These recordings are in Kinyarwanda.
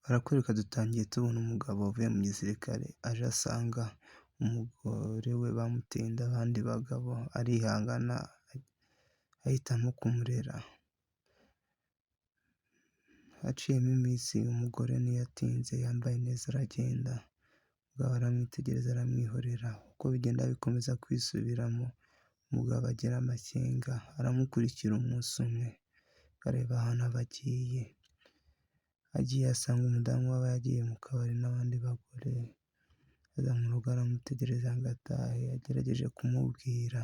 Barakwereka dutangiye tubona umugabo uvuye mu gisirikare aje asanga umugore we bamuteye inda abandi bagabo, arihangana ahitamo kumurera. Haciyemo iminsi umugore ntiyatinze yambaye neza aragenda, umugabo aramwitegereza aramwihorera. Uko bigenda bikomeza kwisubiramo, umugabo agira amakenga aramukurikira umunsi umwe areba ahantu aba agiye asanga umudamu we yagiye mu kabari n'abandi bagore, aza mu rugo aramutegereza ngo atahe, yagerageje kumubwira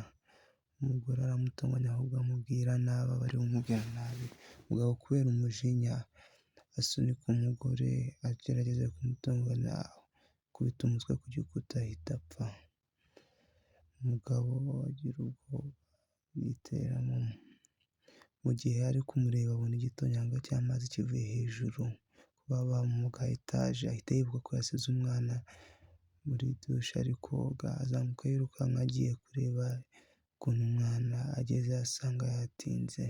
umugore aramutonganya ahubwo amubwira nabi, aba ari kumubwira nabi. Umugabo kubera umujinya asunika umugore agerageza kumutonganya, akubita umutwe ku gikuta ahita apfa. Umugabo agira ubwoba yiteramo, mu gihe ari kumureba abona igitonyanga cy'amazi kivuye hejuru, baba mu ka etaje ahita yibuka ko yasize umwana muri dushe ari koga, azamuka yirukanka agiye kureba ukuntu umwana ageze asanga yatinze,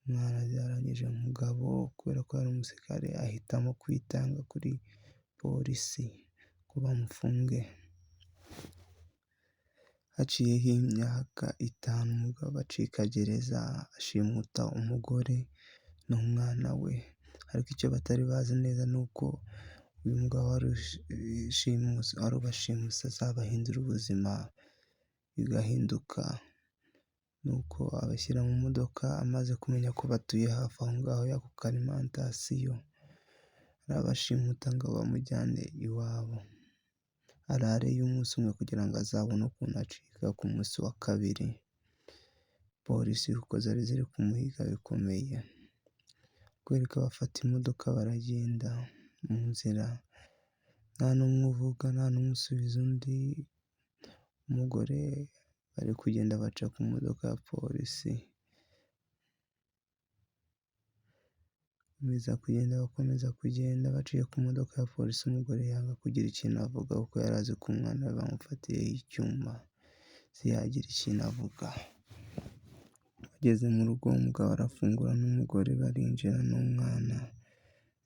umwana yarangije. Umugabo kubera ko yari umusirikare ahitamo kwitanga kuri polisi ngo bamufunge. Haciyeho imyaka 5 umugabo acika gereza ashimuta umugore n'umwana we, ariko icyo batari bazi neza ni uko uyu mugabo wari ubashimusi azabahindura ubuzima bigahinduka. Nuko abashyira mu modoka amaze kumenya ko batuye hafi aho ngaho y'ako karimantasiyo, arabashimuta ngo bamujyane iwabo arareyo umunsi umwe kugira ngo azabone ukuntu acika ku munsi wa kabiri. Polisi kuko zari ziri kumuhiga bikomeye, kwereka bafata imodoka baragenda mu nzira, nta n'umwe uvuga nta n'umwe usubiza undi. Umugore bari kugenda baca ku modoka ya polisi, bakomeza kugenda baciye ku modoka ya polisi. Umugore yanga kugira ikintu avuga kuko yari azi ko umwana we bamufatiyeho icyuma, ntiyagira ikintu avuga. Bageze mu rugo umugabo arafungura n'umugore barinjira n'umwana,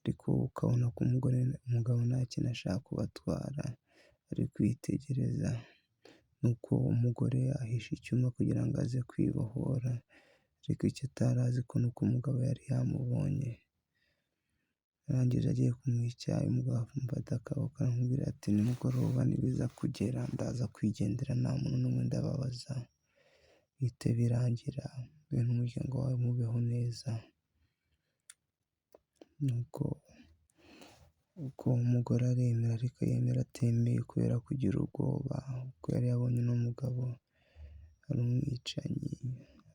ariko ukabona ko umugabo nta kintu ashaka kubatwara, ari kwitegereza. Nuko umugore ahisha icyuma kugira ngo aze kwibohora, ariko icyo atari azi ko nuko umugabo yari yamubonye. Arangije agiye kumuha icyayi, umugabo amufata akaboko aramubwira ati nimugoroba nibiza kugera ndaza kwigendera, nta muntu n'umwe ndababaza, bihite birangira wowe n'umuryango wawe mubeho neza. Nuko uko umugore aremera, ariko yemera atemeye kubera kugira ubwoba, kuko yari yabonye n'umugabo ari umwicanyi,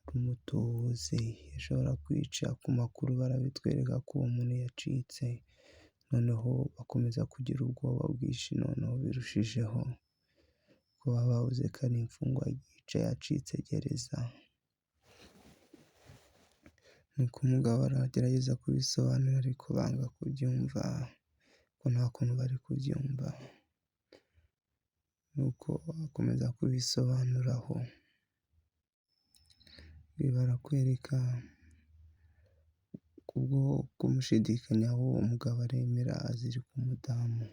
ari umutubuzi, yashobora kwica. Ku makuru barabitwereka ko uwo muntu yacitse, noneho bakomeza kugira ubwoba bwinshi noneho birushijeho, ko baba bavuze ko ari imfungwa yica yacitse gereza. Nuko umugabo aragerageza kubisobanura ariko banga kubyumva, ko nta kuntu bari kubyumva. Nuko akomeza kubisobanuraho, barakwereka kubwo kumushidikanyaho umugabo aremera azirika umudamu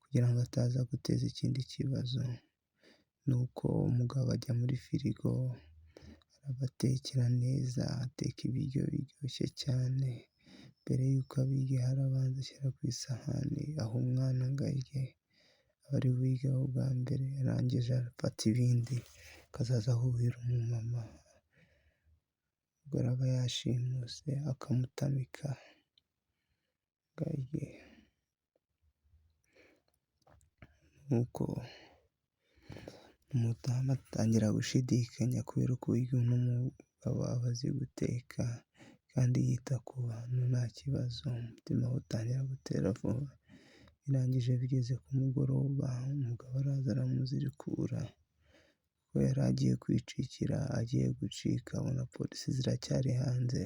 kugira ngo ataza guteza ikindi kibazo. Nuko umugabo ajya muri firigo arabatekera neza, ateka ibiryo biryoshye cyane. Mbere y'uko abirya arabanza ashyira ku isahani aho umwana ngo arye, aba ari buyigeho bwa mbere, arangije afata ibindi akazaza ahuhira umumama ubwo araba yashimuse akamutamika ngo arye. Nuko umudamu atangira gushidikanya kubera ko uyu n'umugabo aba azi guteka kandi yita ku bantu nta kibazo, umutima we utangira gutera vuba. Birangije bigeze ku mugoroba, umugabo araza aramuzirikura kuko yari agiye kwicikira, agiye gucika abona polisi ziracyari hanze,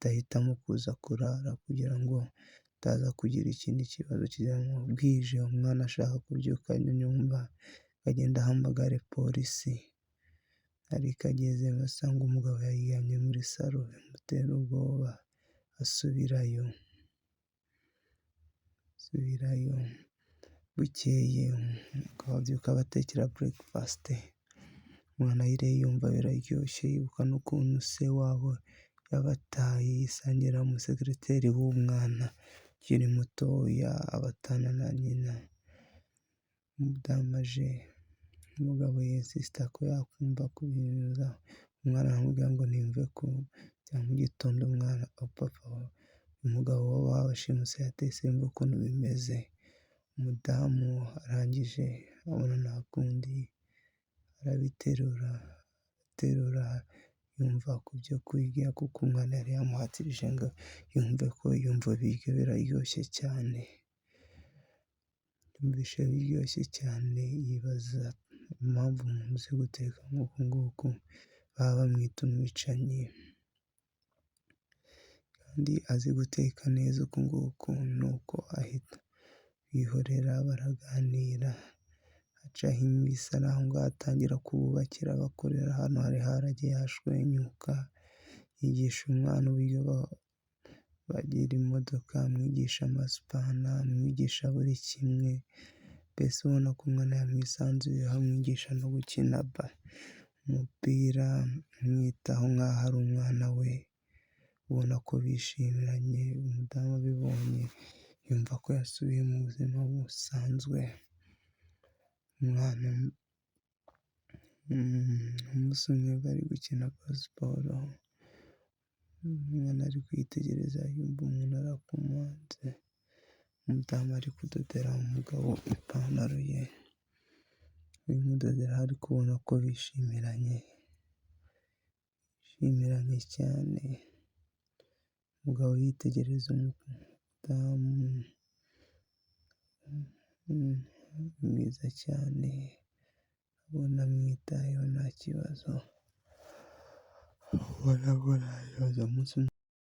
ahitamo kuza kurara kugira ngo ataza kugira ikindi kibazo kijyamo. Bwije umwana ashaka kubyuka nyumva agenda ahamagare polisi, ariko ageze basanga umugabo yaryamye muri salo, bimutera ubwoba asubirayo. basubirayo, bukeye umugabo abyuka abatekera breakfast, umwana ayiriye yumva biraryoshye, yibuka n'ukuntu se wabo yabataye yisangira umusekereteri w'umwana ukiri mutoya, abatana na nyina. Umudamu aje, umugabo yensisita ko yakumva kubinyuza, umwana aramubwira ngo niyumve ko bya mu gitondo umwana papa umugabo wabashimuse yatetse yumva ukuntu bimeze. Umudamu arangije abona nta kundi arabiterura, aterura yumva ku byo kurya kuko umwana yari yamuhatirije ngo yumve ko yumva ibiryo biraryoshye cyane. Yumvishe biryoshye cyane yibaza impamvu umuntu uzi guteka nk'uku nguku baba bamwita umwicanyi, kandi azi guteka neza uku nguku. Nuko ahita bihorera baraganira, hacaho iminsi ari aho ngaho atangira kububakira abakorera ahantu hari haragiye hashwenyuka, yigisha umwana uburyo bagira imodoka, amwigisha amasupana, amwigisha buri kimwe, mbese ubona ko umwana yamwisanzuyeho, amwigisha no gukina umupira, amwitaho nk'aho ari umwana we, ubona ko bishimiranye. Umudamu abibonye yumva ko yasubiye mu buzima busanzwe. Umwana umunsi umwe bari gukina siporo, umwana ari kwitegereza yumva umuntu arakomanze, umudamu ari kudodera umugabo ipantaro ye, bimudodera ari kubona ko bishimiranye cyane. Umugabo yitegereza umudamu mwiza cyane, abona amwitayeho nta kibazo, ubona ko nta kibazo.